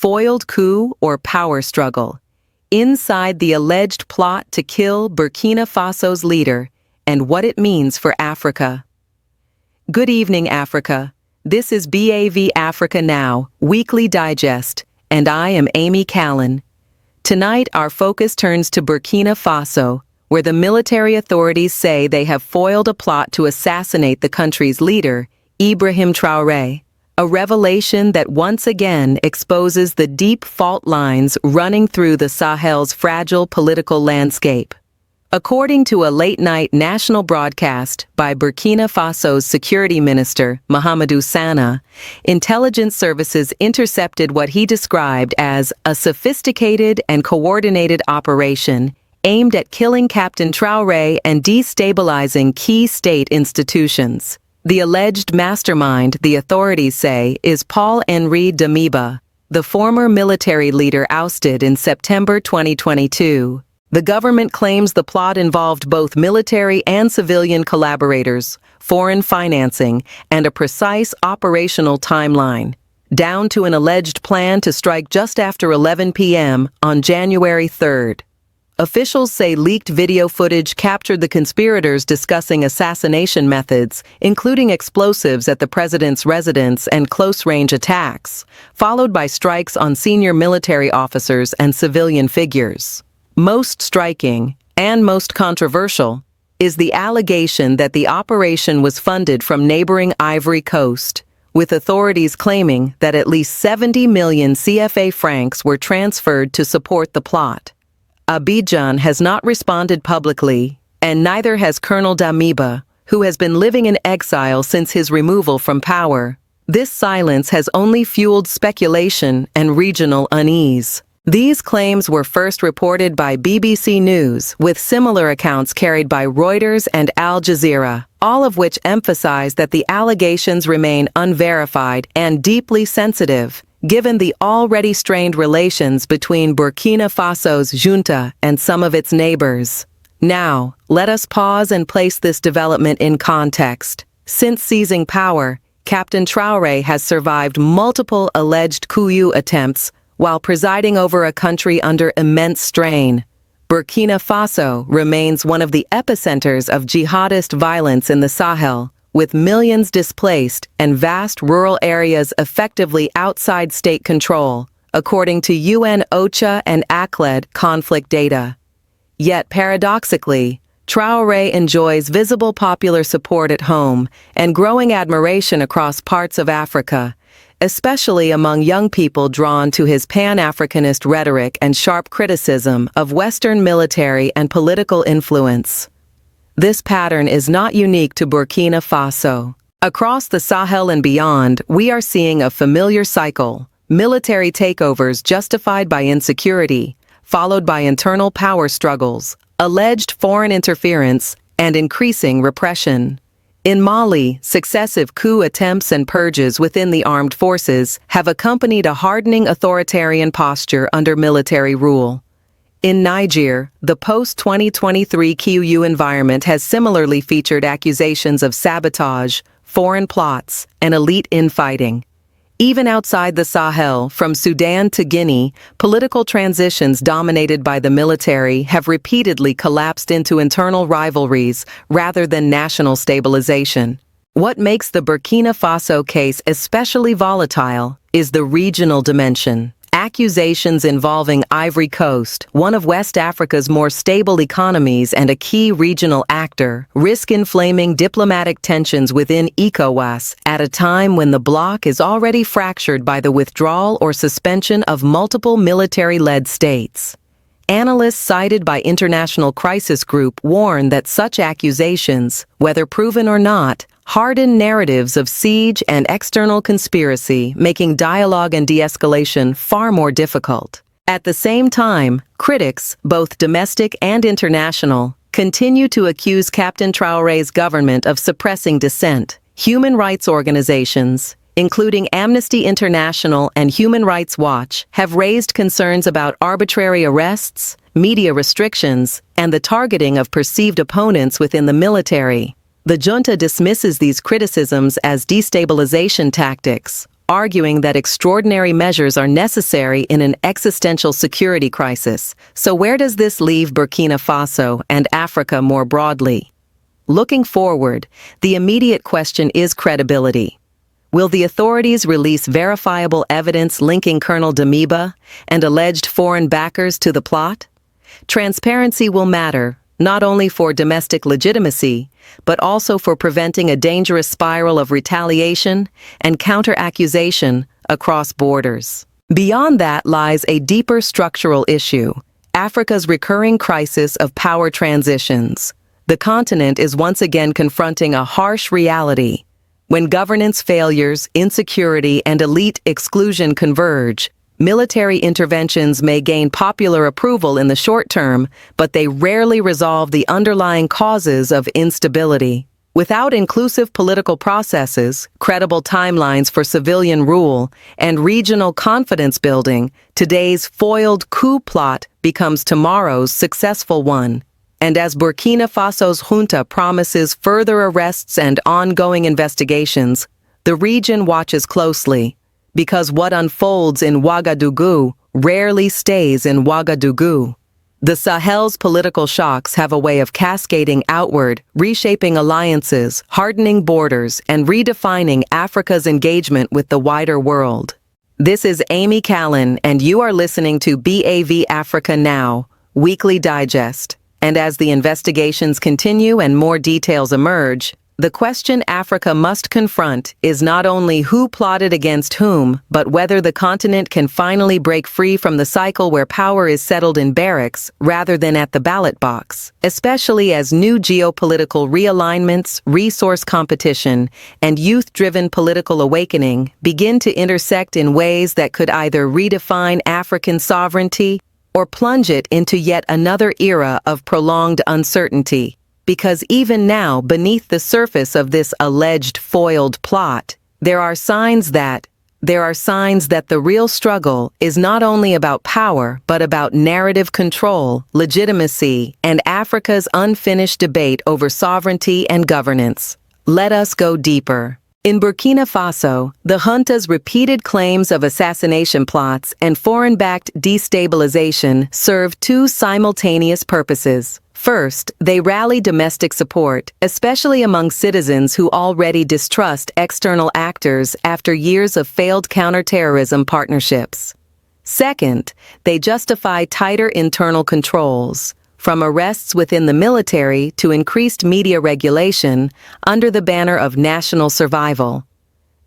foiled coup or power struggle, inside the alleged plot to kill Burkina Faso's leader and what it means for Africa. Good evening, Africa. This is BAV Africa Now, Weekly Digest, and I am Amy Callan. Tonight, our focus turns to Burkina Faso, where the military authorities say they have foiled a plot to assassinate the country's leader, Ibrahim Traoré, a revelation that once again exposes the deep fault lines running through the Sahel's fragile political landscape. According to a late-night national broadcast by Burkina Faso's security minister, Mahamadou Sana, intelligence services intercepted what he described as a sophisticated and coordinated operation aimed at killing Captain Traoré and destabilizing key state institutions. The alleged mastermind, the authorities say, is Paul-Henri Damiba, the former military leader ousted in September 2022. The government claims the plot involved both military and civilian collaborators, foreign financing, and a precise operational timeline, down to an alleged plan to strike just after 11 p.m. on January 3rd. Officials say leaked video footage captured the conspirators discussing assassination methods, including explosives at the president's residence and close-range attacks, followed by strikes on senior military officers and civilian figures. Most striking, and most controversial, is the allegation that the operation was funded from neighboring Ivory Coast, with authorities claiming that at least 70 million CFA francs were transferred to support the plot. Abidjan has not responded publicly, and neither has Colonel Damiba, who has been living in exile since his removal from power. This silence has only fueled speculation and regional unease. These claims were first reported by BBC News, with similar accounts carried by Reuters and Al Jazeera, all of which emphasize that the allegations remain unverified and deeply sensitive, given the already strained relations between Burkina Faso's junta and some of its neighbors. Now, let us pause and place this development in context. Since seizing power, Captain Traoré has survived multiple alleged coup attempts while presiding over a country under immense strain. Burkina Faso remains one of the epicenters of jihadist violence in the Sahel, with millions displaced and vast rural areas effectively outside state control, according to UN OCHA and ACLED conflict data. Yet paradoxically, Traoré enjoys visible popular support at home and growing admiration across parts of Africa, especially among young people drawn to his Pan-Africanist rhetoric and sharp criticism of Western military and political influence. This pattern is not unique to Burkina Faso. Across the Sahel and beyond, we are seeing a familiar cycle: military takeovers justified by insecurity, followed by internal power struggles, alleged foreign interference, and increasing repression. In Mali, successive coup attempts and purges within the armed forces have accompanied a hardening authoritarian posture under military rule. In Niger, the post-2023 Coup environment has similarly featured accusations of sabotage, foreign plots, and elite infighting. Even outside the Sahel, from Sudan to Guinea, political transitions dominated by the military have repeatedly collapsed into internal rivalries rather than national stabilization. What makes the Burkina Faso case especially volatile is the regional dimension. Accusations involving Ivory Coast, one of West Africa's more stable economies and a key regional actor, risk inflaming diplomatic tensions within ECOWAS at a time when the bloc is already fractured by the withdrawal or suspension of multiple military-led states. Analysts cited by International Crisis Group warn that such accusations, whether proven or not, harden narratives of siege and external conspiracy, making dialogue and de-escalation far more difficult. At the same time, critics, both domestic and international, continue to accuse Captain Traoré's government of suppressing dissent. Human rights organizations, including Amnesty International and Human Rights Watch, have raised concerns about arbitrary arrests, media restrictions, and the targeting of perceived opponents within the military. The junta dismisses these criticisms as destabilization tactics, arguing that extraordinary measures are necessary in an existential security crisis. So where does this leave Burkina Faso and Africa more broadly? Looking forward, the immediate question is credibility. Will the authorities release verifiable evidence linking Colonel Damiba and alleged foreign backers to the plot? Transparency will matter, not only for domestic legitimacy, but also for preventing a dangerous spiral of retaliation and counter-accusation across borders. Beyond that lies a deeper structural issue: Africa's recurring crisis of power transitions. The continent is once again confronting a harsh reality. When governance failures, insecurity, and elite exclusion converge, military interventions may gain popular approval in the short term, but they rarely resolve the underlying causes of instability. Without inclusive political processes, credible timelines for civilian rule, and regional confidence building, today's foiled coup plot becomes tomorrow's successful one. And as Burkina Faso's junta promises further arrests and ongoing investigations, the region watches closely, because what unfolds in Ouagadougou rarely stays in Ouagadougou. The Sahel's political shocks have a way of cascading outward, reshaping alliances, hardening borders, and redefining Africa's engagement with the wider world. This is Amy Callan, and you are listening to BAV Africa Now, Weekly Digest. And as the investigations continue and more details emerge, the question Africa must confront is not only who plotted against whom, but whether the continent can finally break free from the cycle where power is settled in barracks rather than at the ballot box, especially as new geopolitical realignments, resource competition, and youth-driven political awakening begin to intersect in ways that could either redefine African sovereignty or plunge it into yet another era of prolonged uncertainty. Because even now, beneath the surface of this alleged foiled plot, there are signs that the real struggle is not only about power, but about narrative control, legitimacy, and Africa's unfinished debate over sovereignty and governance. Let us go deeper. In Burkina Faso, the junta's repeated claims of assassination plots and foreign-backed destabilization serve two simultaneous purposes. First, they rally domestic support, especially among citizens who already distrust external actors after years of failed counterterrorism partnerships. Second, they justify tighter internal controls, from arrests within the military to increased media regulation under the banner of national survival.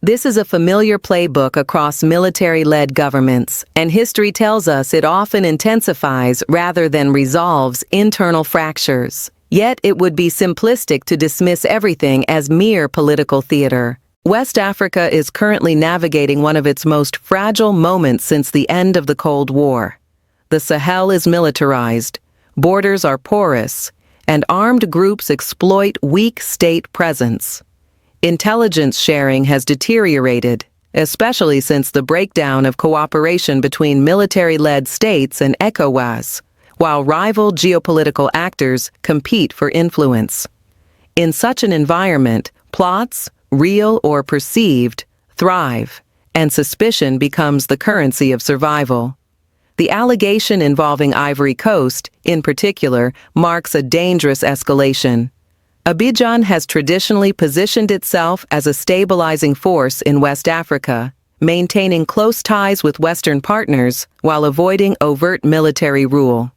This is a familiar playbook across military-led governments, and history tells us it often intensifies rather than resolves internal fractures. Yet it would be simplistic to dismiss everything as mere political theater. West Africa is currently navigating one of its most fragile moments since the end of the Cold War. The Sahel is militarized, borders are porous, and armed groups exploit weak state presence. Intelligence sharing has deteriorated, especially since the breakdown of cooperation between military-led states and ECOWAS, while rival geopolitical actors compete for influence. In such an environment, plots, real or perceived, thrive, and suspicion becomes the currency of survival. The allegation involving Ivory Coast, in particular, marks a dangerous escalation. Abidjan has traditionally positioned itself as a stabilizing force in West Africa, maintaining close ties with Western partners while avoiding overt military rule.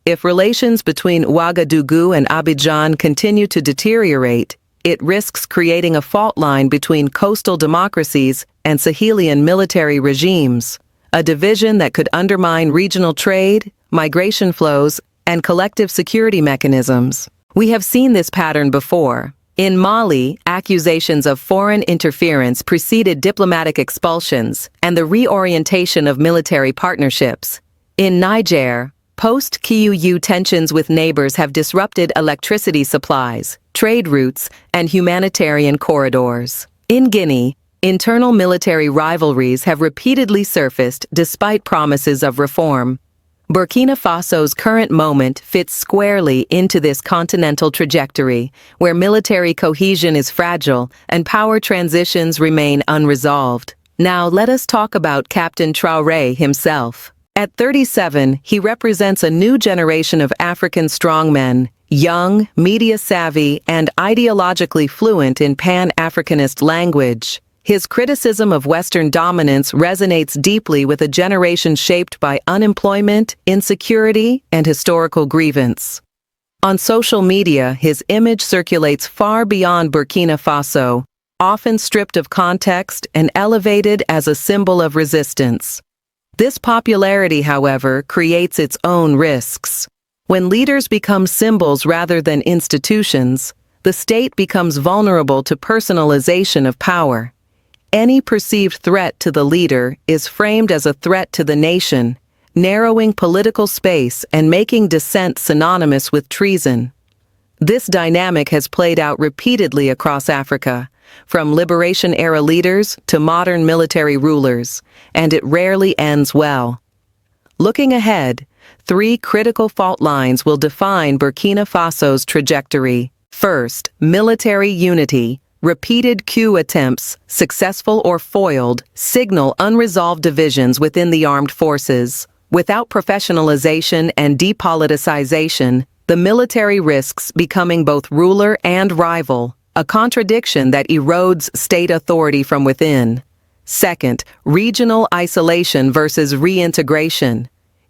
If relations between Ouagadougou and Abidjan continue to deteriorate, it risks creating a fault line between coastal democracies and Sahelian military regimes, a division that could undermine regional trade, migration flows, and collective security mechanisms. We have seen this pattern before. In Mali, accusations of foreign interference preceded diplomatic expulsions and the reorientation of military partnerships. In Niger, post-Coup tensions with neighbors have disrupted electricity supplies, trade routes, and humanitarian corridors. In Guinea, internal military rivalries have repeatedly surfaced despite promises of reform. Burkina Faso's current moment fits squarely into this continental trajectory, where military cohesion is fragile and power transitions remain unresolved. Now let us talk about Captain Traoré himself. At 37, he represents a new generation of African strongmen, young, media-savvy, and ideologically fluent in Pan-Africanist language. His criticism of Western dominance resonates deeply with a generation shaped by unemployment, insecurity, and historical grievance. On social media, his image circulates far beyond Burkina Faso, often stripped of context and elevated as a symbol of resistance. This popularity, however, creates its own risks. When leaders become symbols rather than institutions, the state becomes vulnerable to personalization of power. Any perceived threat to the leader is framed as a threat to the nation, narrowing political space and making dissent synonymous with treason. This dynamic has played out repeatedly across Africa, from liberation-era leaders to modern military rulers, and it rarely ends well. Looking ahead, 3 critical fault lines will define Burkina Faso's trajectory. First, military unity. Repeated coup attempts, successful or foiled, signal unresolved divisions within the armed forces. Without professionalization and depoliticization, the military risks becoming both ruler and rival, a contradiction that erodes state authority from within. Second, regional isolation versus reintegration.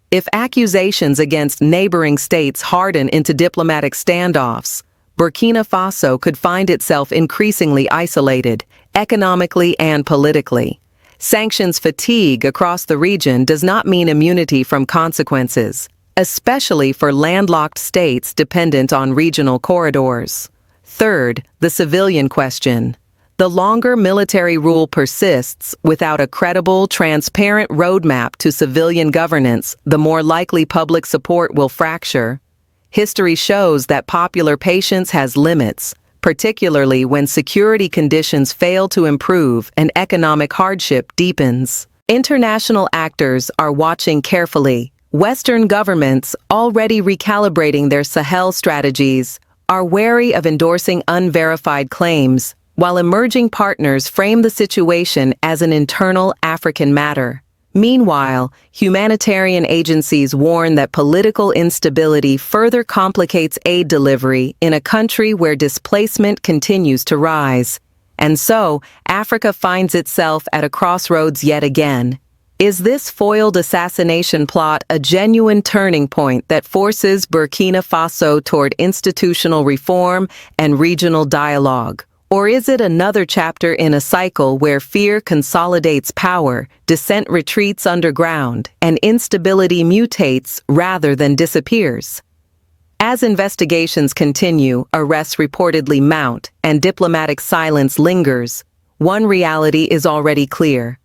If accusations against neighboring states harden into diplomatic standoffs, Burkina Faso could find itself increasingly isolated, economically and politically. Sanctions fatigue across the region does not mean immunity from consequences, especially for landlocked states dependent on regional corridors. Third, the civilian question. The longer military rule persists without a credible, transparent roadmap to civilian governance, the more likely public support will fracture. History shows that popular patience has limits, particularly when security conditions fail to improve and economic hardship deepens. International actors are watching carefully. Western governments, already recalibrating their Sahel strategies, are wary of endorsing unverified claims, while emerging partners frame the situation as an internal African matter. Meanwhile, humanitarian agencies warn that political instability further complicates aid delivery in a country where displacement continues to rise. And so, Africa finds itself at a crossroads yet again. Is this foiled assassination plot a genuine turning point that forces Burkina Faso toward institutional reform and regional dialogue? Or is it another chapter in a cycle where fear consolidates power, dissent retreats underground, and instability mutates rather than disappears? As investigations continue, arrests reportedly mount, and diplomatic silence lingers, one reality is already clear.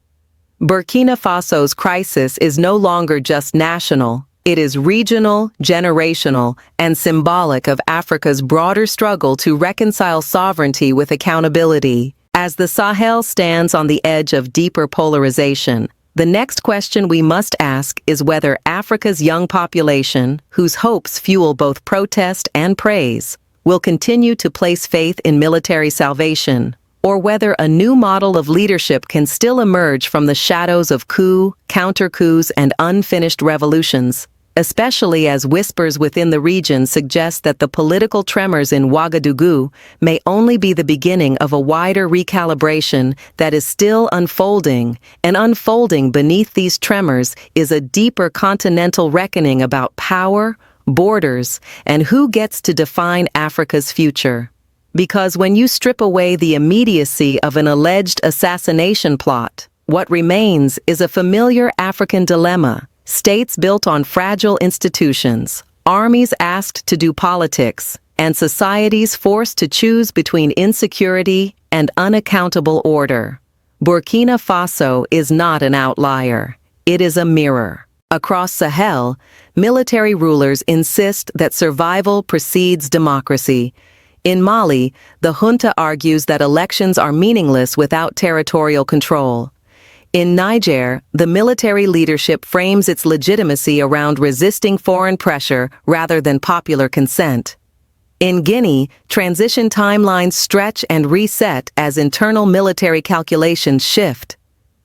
Burkina Faso's crisis is no longer just national. It is regional, generational, and symbolic of Africa's broader struggle to reconcile sovereignty with accountability. As the Sahel stands on the edge of deeper polarization, the next question we must ask is whether Africa's young population, whose hopes fuel both protest and praise, will continue to place faith in military salvation, or whether a new model of leadership can still emerge from the shadows of coup, counter-coups, and unfinished revolutions, especially as whispers within the region suggest that the political tremors in Ouagadougou may only be the beginning of a wider recalibration that is still unfolding, and unfolding beneath these tremors is a deeper continental reckoning about power, borders, and who gets to define Africa's future. Because when you strip away the immediacy of an alleged assassination plot, what remains is a familiar African dilemma: states built on fragile institutions, armies asked to do politics, and societies forced to choose between insecurity and unaccountable order. Burkina Faso is not an outlier. It is a mirror. Across Sahel, military rulers insist that survival precedes democracy. In Mali, the junta argues that elections are meaningless without territorial control. In Niger, the military leadership frames its legitimacy around resisting foreign pressure rather than popular consent. In Guinea, transition timelines stretch and reset as internal military calculations shift.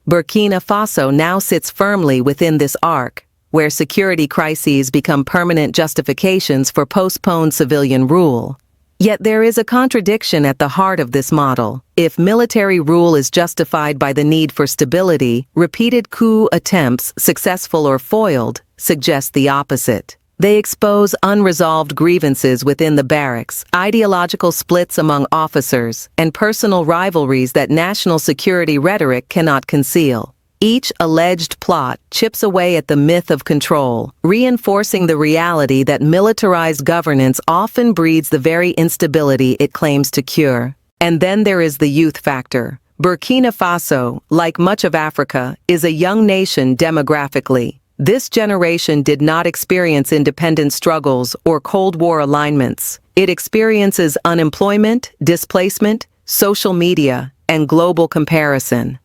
Burkina Faso now sits firmly within this arc, where security crises become permanent justifications for postponed civilian rule. Yet there is a contradiction at the heart of this model. If military rule is justified by the need for stability, repeated coup attempts, successful or foiled, suggest the opposite. They expose unresolved grievances within the barracks, ideological splits among officers, and personal rivalries that national security rhetoric cannot conceal. Each alleged plot chips away at the myth of control, reinforcing the reality that militarized governance often breeds the very instability it claims to cure. And then there is the youth factor. Burkina Faso, like much of Africa, is a young nation demographically. This generation did not experience independence struggles or Cold War alignments. It experiences unemployment, displacement, social media, and global comparison.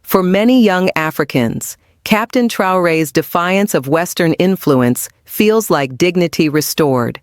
For many young Africans, Captain Traoré's defiance of Western influence feels like dignity restored.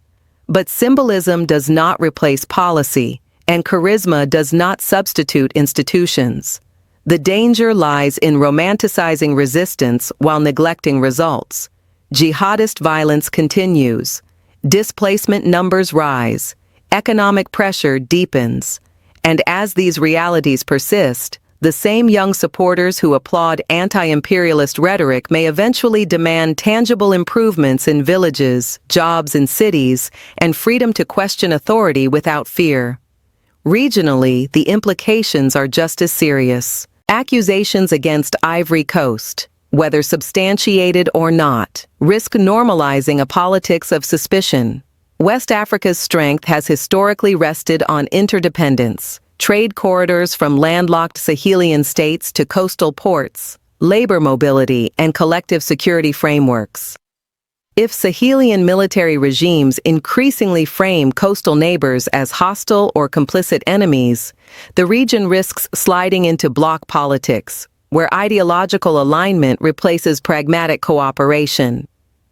But symbolism does not replace policy, and charisma does not substitute institutions. The danger lies in romanticizing resistance while neglecting results. Jihadist violence continues. Displacement numbers rise. Economic pressure deepens. And as these realities persist, the same young supporters who applaud anti-imperialist rhetoric may eventually demand tangible improvements in villages, jobs in cities, and freedom to question authority without fear. Regionally, the implications are just as serious. Accusations against Ivory Coast, whether substantiated or not, risk normalizing a politics of suspicion. West Africa's strength has historically rested on interdependence, trade corridors from landlocked Sahelian states to coastal ports, labor mobility, and collective security frameworks. If Sahelian military regimes increasingly frame coastal neighbors as hostile or complicit enemies, the region risks sliding into bloc politics, where ideological alignment replaces pragmatic cooperation.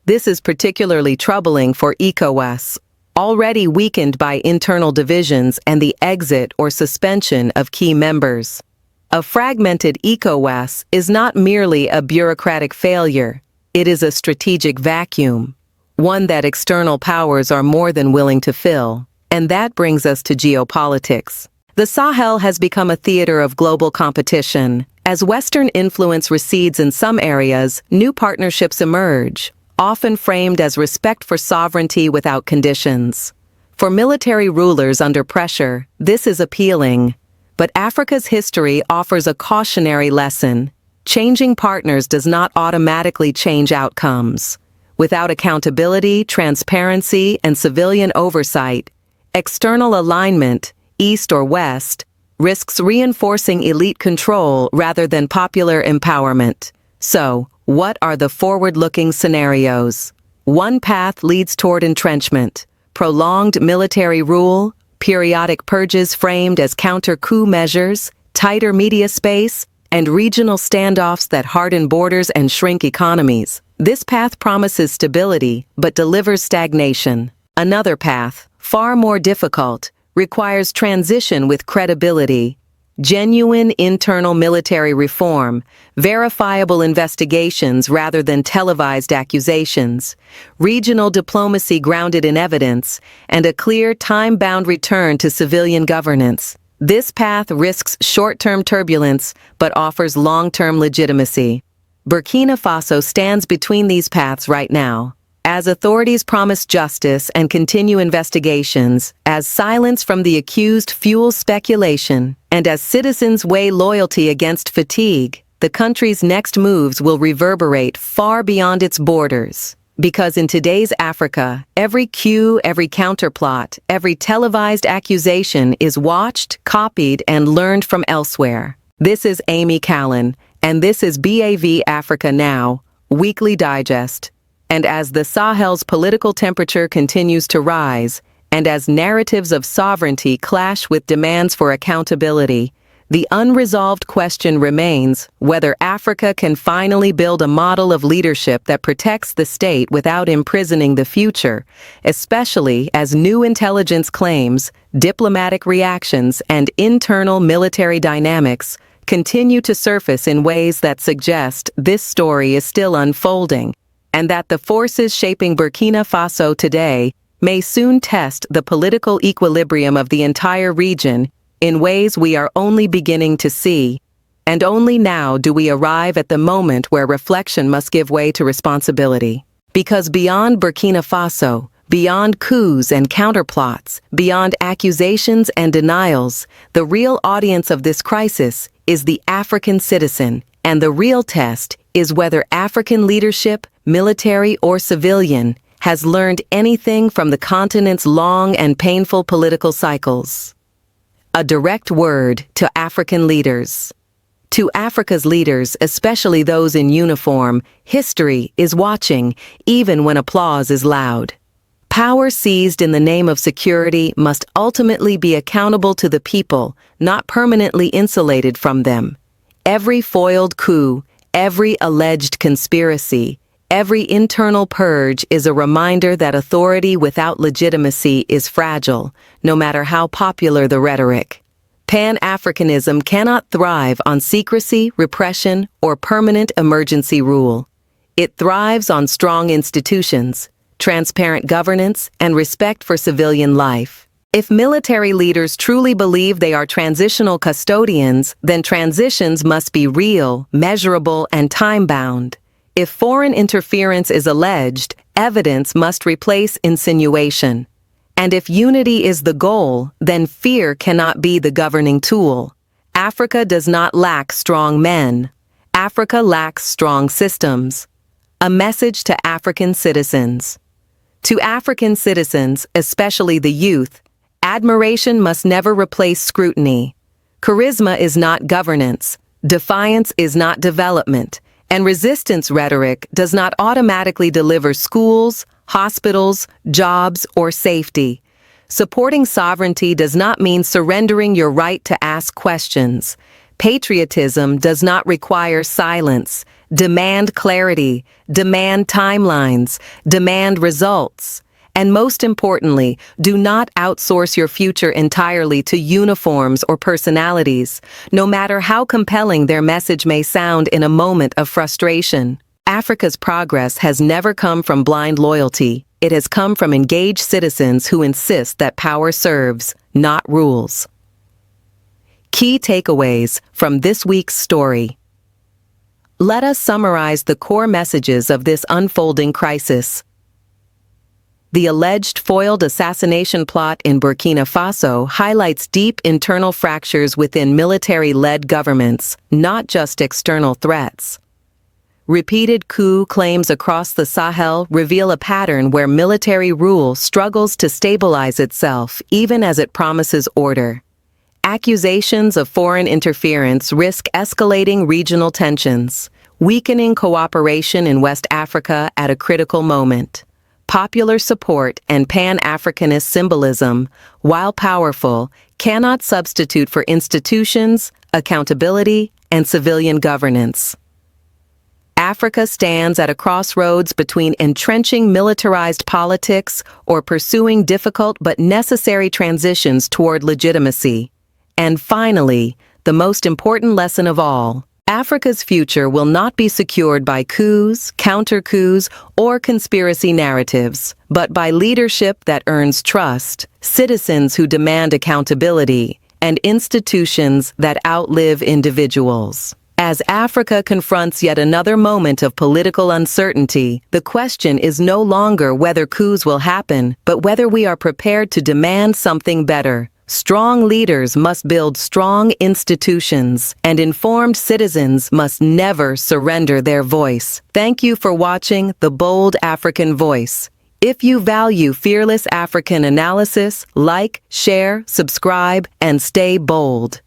This is particularly troubling for ECOWAS, already weakened by internal divisions and the exit or suspension of key members. A fragmented ECOWAS is not merely a bureaucratic failure. It is a strategic vacuum, one that external powers are more than willing to fill. And that brings us to geopolitics. The Sahel has become a theater of global competition. As Western influence recedes in some areas, new partnerships emerge, often framed as respect for sovereignty without conditions. For military rulers under pressure, this is appealing. But Africa's history offers a cautionary lesson. Changing partners does not automatically change outcomes. Without accountability, transparency, and civilian oversight, external alignment, East or West, risks reinforcing elite control rather than popular empowerment. So, what are the forward-looking scenarios? One path leads toward entrenchment, prolonged military rule, periodic purges framed as counter-coup measures, tighter media space, and regional standoffs that harden borders and shrink economies. This path promises stability, but delivers stagnation. Another path, far more difficult, requires transition with credibility, genuine internal military reform, verifiable investigations rather than televised accusations, regional diplomacy grounded in evidence, and a clear time-bound return to civilian governance. This path risks short-term turbulence but offers long-term legitimacy. Burkina Faso stands between these paths right now. As authorities promise justice and continue investigations, as silence from the accused fuels speculation, and as citizens weigh loyalty against fatigue, the country's next moves will reverberate far beyond its borders. Because in today's Africa, every coup, every counterplot, every televised accusation is watched, copied, and learned from elsewhere. This is Amy Callan, and this is BAV Africa Now, Weekly Digest. And as the Sahel's political temperature continues to rise, and as narratives of sovereignty clash with demands for accountability, the unresolved question remains whether Africa can finally build a model of leadership that protects the state without imprisoning the future, especially as new intelligence claims, diplomatic reactions, and internal military dynamics continue to surface in ways that suggest this story is still unfolding, and that the forces shaping Burkina Faso today may soon test the political equilibrium of the entire region in ways we are only beginning to see. And only now do we arrive at the moment where reflection must give way to responsibility. Because beyond Burkina Faso, beyond coups and counterplots, beyond accusations and denials, the real audience of this crisis is the African citizen, and the real test is whether African leadership, military or civilian, has learned anything from the continent's long and painful political cycles. A direct word to African leaders. To Africa's leaders, especially those in uniform, history is watching, even when applause is loud. Power seized in the name of security must ultimately be accountable to the people, not permanently insulated from them. Every foiled coup, every alleged conspiracy, every internal purge is a reminder that authority without legitimacy is fragile, no matter how popular the rhetoric. Pan-Africanism cannot thrive on secrecy, repression, or permanent emergency rule. It thrives on strong institutions, transparent governance, and respect for civilian life. If military leaders truly believe they are transitional custodians, then transitions must be real, measurable, and time-bound. If foreign interference is alleged, evidence must replace insinuation. And if unity is the goal, then fear cannot be the governing tool. Africa does not lack strong men. Africa lacks strong systems. A message to African citizens. To African citizens, especially the youth, admiration must never replace scrutiny. Charisma is not governance, defiance is not development, and resistance rhetoric does not automatically deliver schools, hospitals, jobs, or safety. Supporting sovereignty does not mean surrendering your right to ask questions. Patriotism does not require silence. Demand clarity, demand timelines, demand results. And most importantly, do not outsource your future entirely to uniforms or personalities, no matter how compelling their message may sound in a moment of frustration. Africa's progress has never come from blind loyalty. It has come from engaged citizens who insist that power serves, not rules. Key takeaways from this week's story. Let us summarize the core messages of this unfolding crisis. The alleged foiled assassination plot in Burkina Faso highlights deep internal fractures within military-led governments, not just external threats. Repeated coup claims across the Sahel reveal a pattern where military rule struggles to stabilize itself even as it promises order. Accusations of foreign interference risk escalating regional tensions, weakening cooperation in West Africa at a critical moment. Popular support and Pan-Africanist symbolism, while powerful, cannot substitute for institutions, accountability, and civilian governance. Africa stands at a crossroads between entrenching militarized politics or pursuing difficult but necessary transitions toward legitimacy. And finally, the most important lesson of all, Africa's future will not be secured by coups, counter-coups, or conspiracy narratives, but by leadership that earns trust, citizens who demand accountability, and institutions that outlive individuals. As Africa confronts yet another moment of political uncertainty, the question is no longer whether coups will happen, but whether we are prepared to demand something better. Strong leaders must build strong institutions, and informed citizens must never surrender their voice. Thank you for watching The Bold African Voice. If you value fearless African analysis, like, share, subscribe, and stay bold.